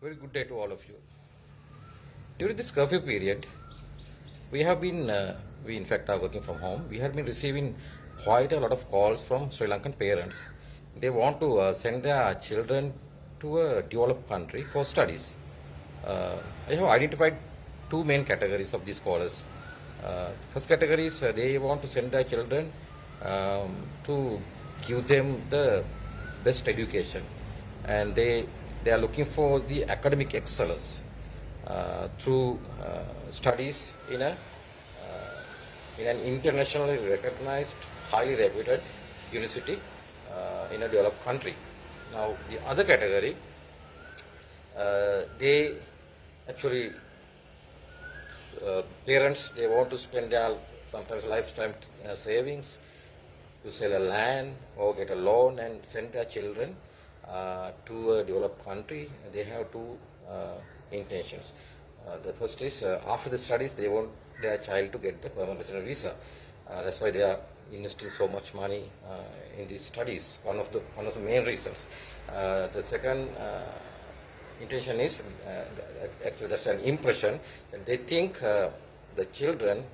Very good day to all of you. During this curfew period, we have been, we in fact are working from home. We have been receiving quite a lot of calls from Sri Lankan parents. They want to send their children to a developed country for studies. I have identified two main categories of these callers. First category is they want to send their children to give them the best education, and they are looking for the academic excellence through studies in an internationally recognized, highly reputed university in a developed country. Now, the other category, they actually parents, they want to spend their sometimes lifetime savings to sell a land or get a loan and send their children to a developed country. They have two intentions. The first is after the studies, they want their child to get the permanent resident visa. That's why they are investing so much money in these studies. One of the main reasons. The second intention is actually that's an impression that they think the children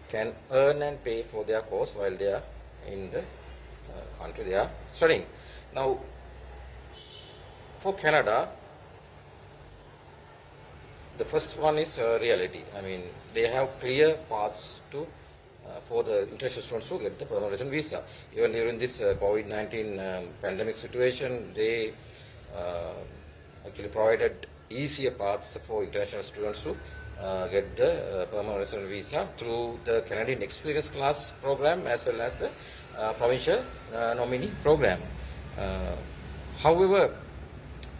can earn and pay for their course while they are in the country they are studying. Now, for Canada, the first one is reality. I mean, they have clear paths to for the international students to get the permanent resident visa. Even during this COVID-19 pandemic situation, they actually provided easier paths for international students to get the permanent resident visa through the Canadian Experience Class program as well as the provincial nominee program. However,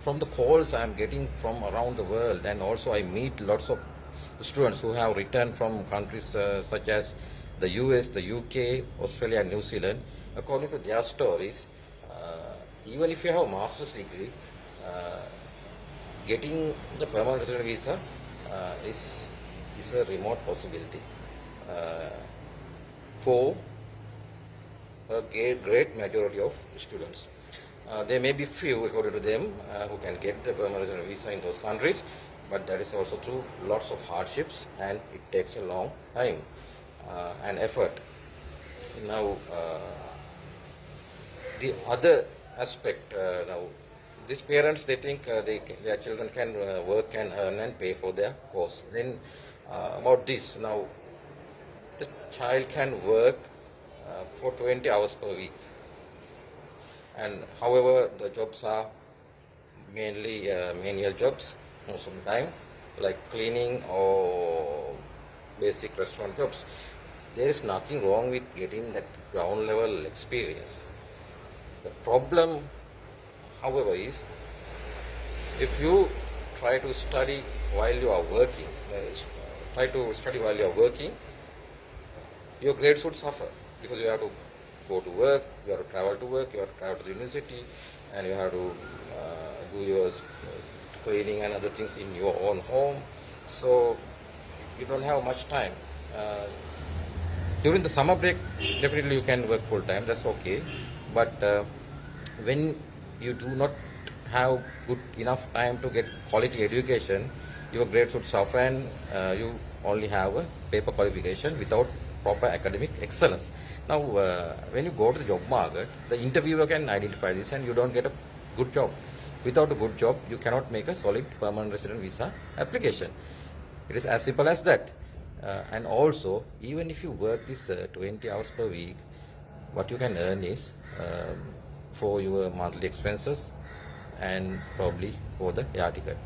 from the calls I am getting from around the world, and also I meet lots of students who have returned from countries such as the US, the UK, Australia and New Zealand. According to their stories, even if you have a master's degree, getting the permanent resident visa is a remote possibility for a great majority of students. There may be few, according to them, who can get the permanent resident visa in those countries, but that is also through lots of hardships, and it takes a long time and effort. Now, the other aspect, now these parents, they think their children can work and earn and pay for their course. Then about this, now the child can work for 20 hours per week, and however the jobs are mainly manual jobs most of the time, like cleaning or basic restaurant jobs. There is nothing wrong with getting that ground level experience. The problem, however, is if you try to study while you are working, your grades would suffer, because you have to go to work, you have to travel to work, you have to travel to the university, and you have to do your cleaning and other things in your own home. So you don't have much time. During the summer break, definitely you can work full time, that's okay. But when you do not have good enough time to get quality education, your grades would suffer, and you only have a paper qualification without proper academic excellence. Now, when you go to the job market, the interviewer can identify this, and you don't get a good job. Without a good job, you cannot make a solid permanent resident visa application. It is as simple as that. And also, even if you work this 20 hours per week, what you can earn is for your monthly expenses and probably for the air ticket.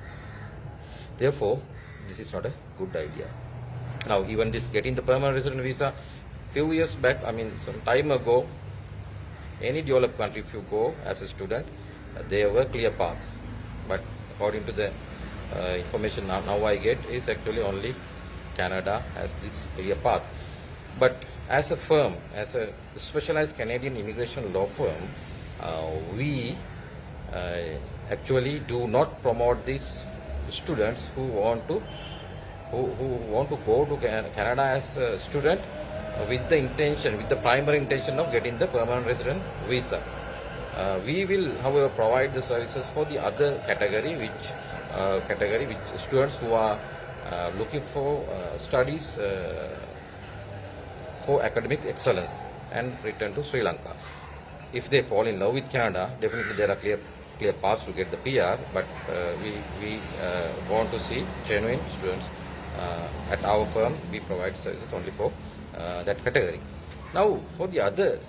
Therefore, this is not a good idea. Now, even this getting the permanent resident visa, few years back, I mean some time ago, any developed country, if you go as a student, there were clear paths. But according to the information now I get, is actually only Canada has this clear path. But as a firm, as a specialized Canadian immigration law firm, we actually do not promote these students who want to go to Canada as a student with the primary intention of getting the permanent resident visa. We will, however, provide the services for the other category, which category, which students who are looking for studies for academic excellence and return to Sri Lanka. If they fall in love with Canada, definitely there are clear paths to get the PR, but we want to see genuine students. At our firm, we provide services only for that category. Now, for the other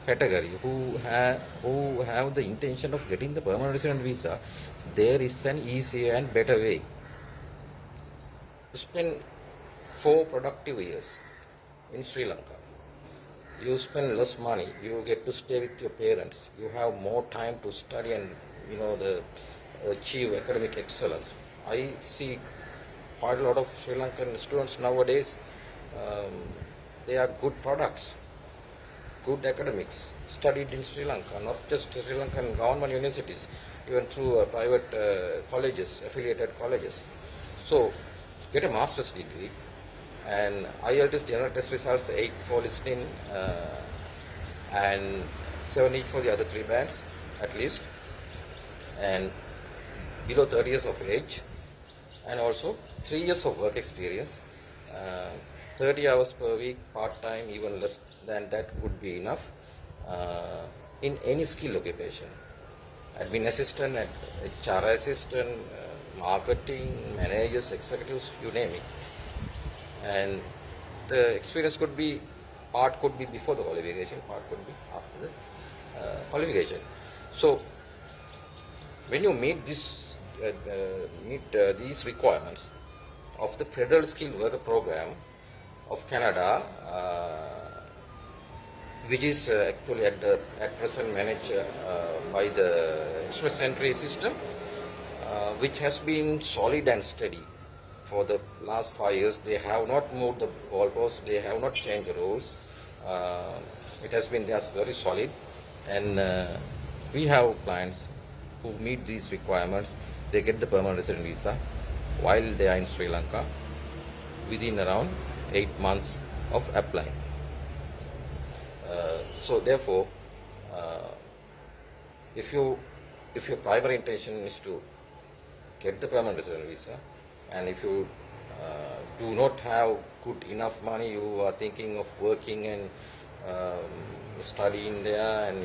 category who have the intention of getting the permanent resident visa, there is an easier and better way. Spend 4 productive years in Sri Lanka. You spend less money. You get to stay with your parents. You have more time to study and achieve academic excellence. I see quite a lot of Sri Lankan students nowadays. They are good products, good academics, studied in Sri Lanka, not just Sri Lankan government universities, even through private colleges, affiliated colleges. So, get a master's degree, and IELTS general test results 8 for listening and 7 each for the other 3 bands at least, and below 30 years of age, and also 3 years of work experience. 30 hours per week, part-time, even less than that would be enough in any skill occupation. Admin assistant, HR assistant, marketing, managers, executives, you name it. And the experience could be, part could be before the qualification, part could be after the qualification. So, when you meet these requirements of the Federal Skilled Worker Program of Canada, which is actually at present managed by the Express Entry system, which has been solid and steady for the last 5 years. They have not moved the goalposts, they have not changed the rules. It has been just very solid, and we have clients who meet these requirements. They get the permanent resident visa while they are in Sri Lanka within around 8 months of applying. So therefore, if your primary intention is to get the permanent resident visa, and if you do not have good enough money, you are thinking of working and studying there, and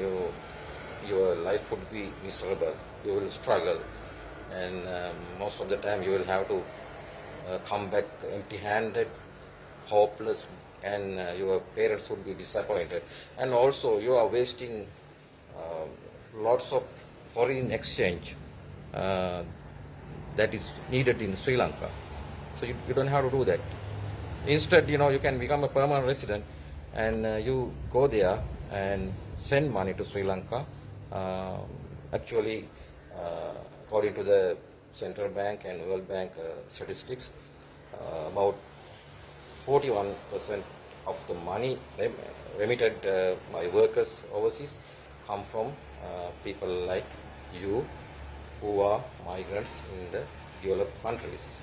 your life would be miserable. You will struggle, and most of the time you will have to come back empty-handed, hopeless, and your parents would be disappointed. And also you are wasting lots of foreign exchange that is needed in Sri Lanka. So you don't have to do that. Instead, you can become a permanent resident, and you go there and send money to Sri Lanka. Actually, according to the Central Bank and World Bank statistics, about 41% of the money remitted by workers overseas come from people like you who are migrants in the developed countries.